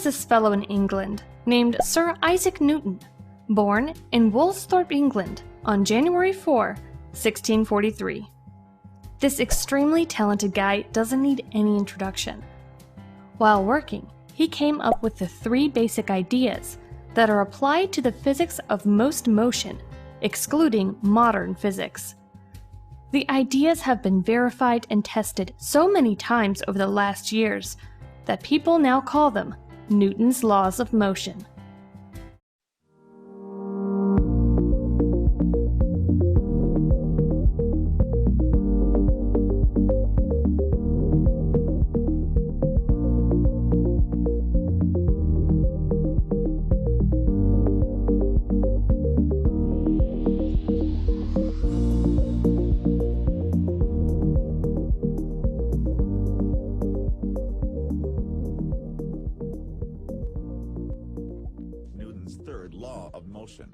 this fellow in England named Sir Isaac Newton, born in Woolsthorpe, England on January 4, 1643. This extremely talented guy doesn't need any introduction. While working, he came up with the 3 basic ideas that are applied to the physics of most motion, excluding modern physics. The ideas have been verified and tested so many times over the last years that people now call them Newton's laws of motion. Third law of motion.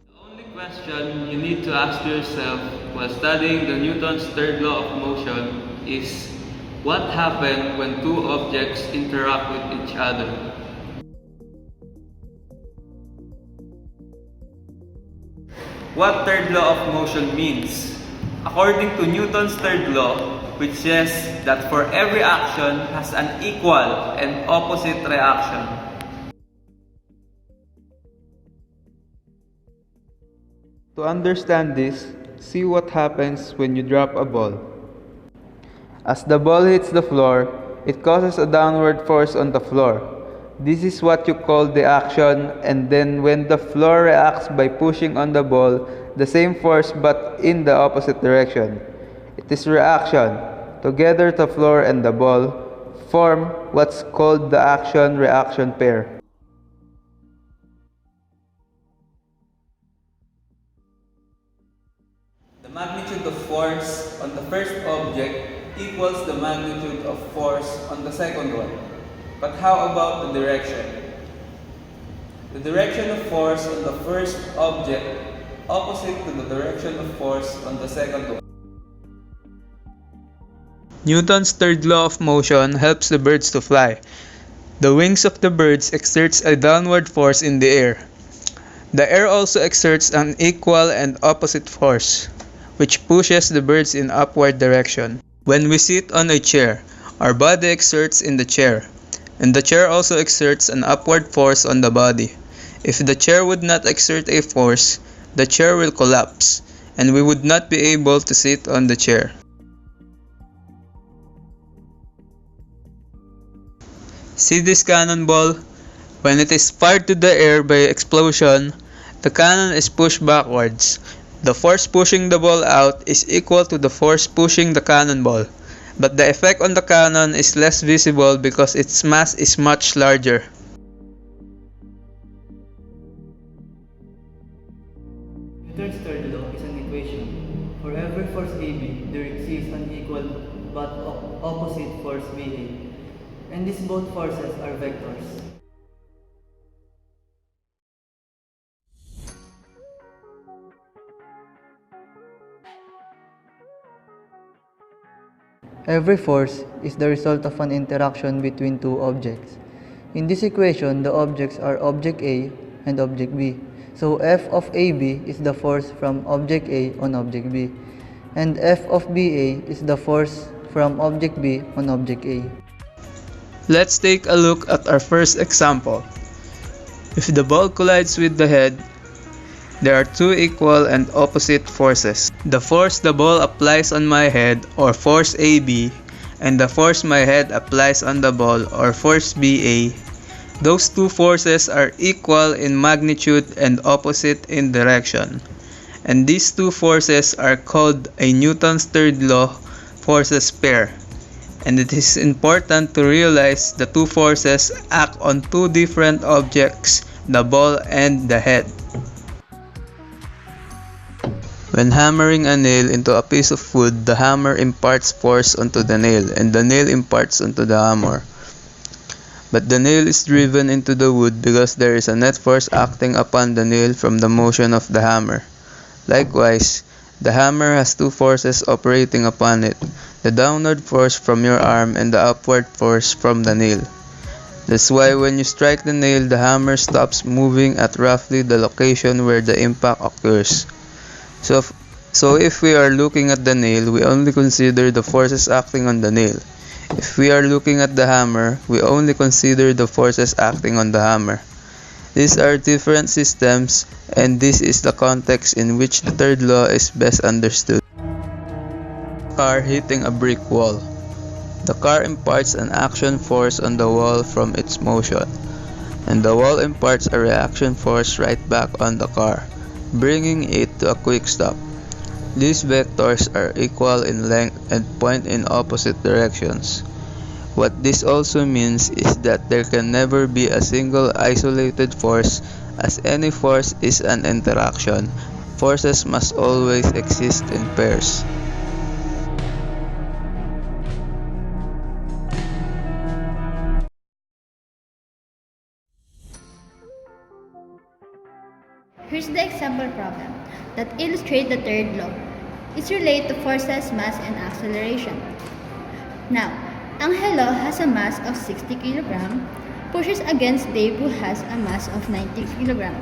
The only question you need to ask yourself while studying the Newton's third law of motion is, what happens when 2 objects interact with each other? What third law of motion means? According to Newton's third law, which says that for every action has an equal and opposite reaction. To understand this, see what happens when you drop a ball. As the ball hits the floor, it causes a downward force on the floor. This is what you call the action, and then when the floor reacts by pushing on the ball, the same force but in the opposite direction. It is reaction. Together the floor and the ball form what's called the action-reaction pair. The magnitude of force on the first object equals the magnitude of force on the second one. But how about the direction? The direction of force on the first object opposite to the direction of force on the second one. Newton's third law of motion helps the birds to fly. The wings of the birds exerts a downward force in the air. The air also exerts an equal and opposite force, which pushes the birds in upward direction. When we sit on a chair, our body exerts in the chair, and the chair also exerts an upward force on the body. If the chair would not exert a force, the chair will collapse, and we would not be able to sit on the chair. See this cannonball? When it is fired to the air by explosion, the cannon is pushed backwards. The force pushing the ball out is equal to the force pushing the cannonball, but the effect on the cannon is less visible because its mass is much larger. Newton's third law is an equation. For every force AB, there exists an equal but opposite force BA, and these both forces are vectors. Every force is the result of an interaction between 2 objects. In this equation, the objects are object A and object B. So F of AB is the force from object A on object B, and F of BA is the force from object B on object A. Let's take a look at our first example. If the ball collides with the head, there are 2 equal and opposite forces. The force the ball applies on my head, or force AB, and the force my head applies on the ball, or force BA. Those 2 forces are equal in magnitude and opposite in direction. And these 2 forces are called a Newton's third law forces pair. And it is important to realize the 2 forces act on 2 different objects, the ball and the head. When hammering a nail into a piece of wood, the hammer imparts force onto the nail, and the nail imparts onto the hammer. But the nail is driven into the wood because there is a net force acting upon the nail from the motion of the hammer. Likewise, the hammer has 2 forces operating upon it, the downward force from your arm and the upward force from the nail. That's why when you strike the nail, the hammer stops moving at roughly the location where the impact occurs. So if we are looking at the nail, we only consider the forces acting on the nail. If we are looking at the hammer, we only consider the forces acting on the hammer. These are different systems, and this is the context in which the third law is best understood. Car hitting a brick wall. The car imparts an action force on the wall from its motion, and the wall imparts a reaction force right back on the car, bringing it to a quick stop. These vectors are equal in length and point in opposite directions. What this also means is that there can never be a single isolated force, as any force is an interaction. Forces must always exist in pairs. Here's the example problem that illustrates the third law. It's related to forces, mass, and acceleration. Now, Angelo has a mass of 60 kg, pushes against Dave who has a mass of 90 kg.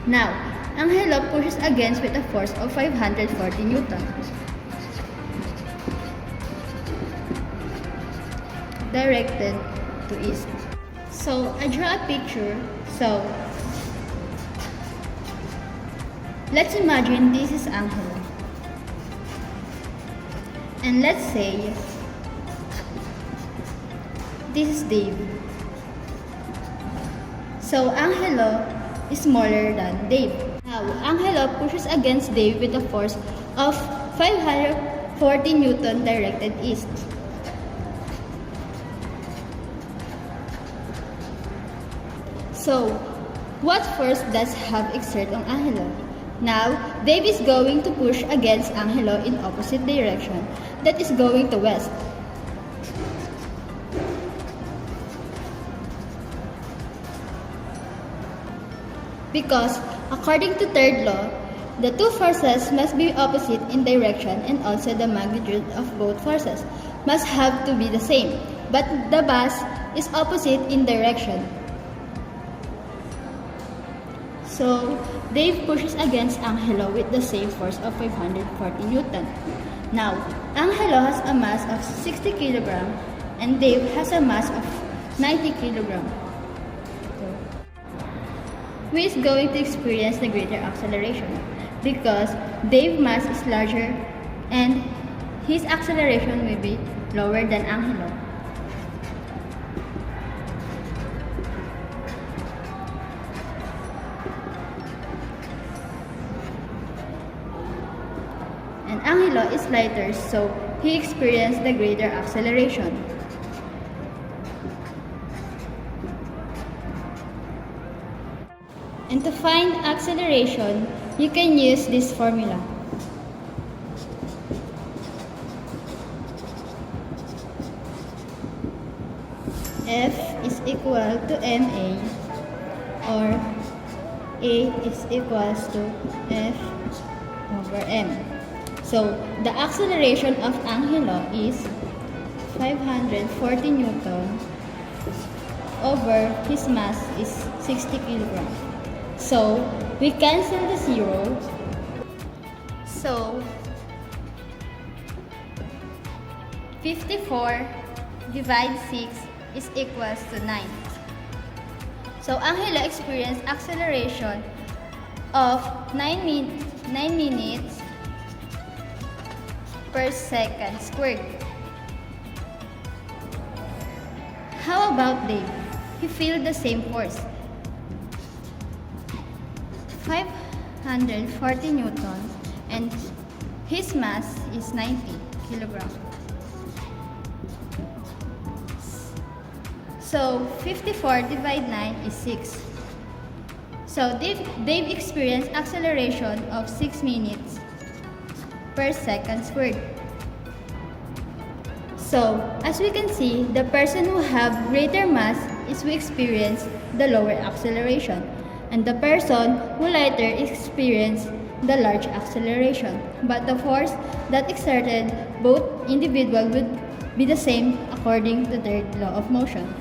Now, Angelo pushes against with a force of 540 newtons. Directed to east. So, I draw a picture. Let's imagine this is Angelo. And let's say this is Dave. So Angelo is smaller than Dave. Now Angelo pushes against Dave with a force of 540 Newton directed east. So what force does have exerted on Angelo? Now, Dave is going to push against Angelo in opposite direction, that is going to west. Because, according to third law, the two forces must be opposite in direction and also the magnitude of both forces must have to be the same, but the mass is opposite in direction. So, Dave pushes against Angelo with the same force of 540 Newton. Now, Angelo has a mass of 60 kg and Dave has a mass of 90 kg. Who is going to experience the greater acceleration? Because Dave's mass is larger and his acceleration will be lower than Angelo. And Angelo is lighter, so he experienced the greater acceleration. And to find acceleration, you can use this formula. F is equal to ma, or A is equals to F over m. So, the acceleration of Angelo is 540 Newton over his mass is 60 kg. So, we cancel the zero. So, 54 divided 6 is equals to 9. So, Angelo experienced acceleration of 9 minutes per second squared. How about Dave? He felt the same force. 540 newtons and his mass is 90 kilograms. So 54 divided 9 is 6. So Dave experienced acceleration of 6 minutes per second squared. So, as we can see, the person who have greater mass is who experience the lower acceleration, and the person who lighter experience the large acceleration. But the force that exerted both individuals would be the same according to the third law of motion.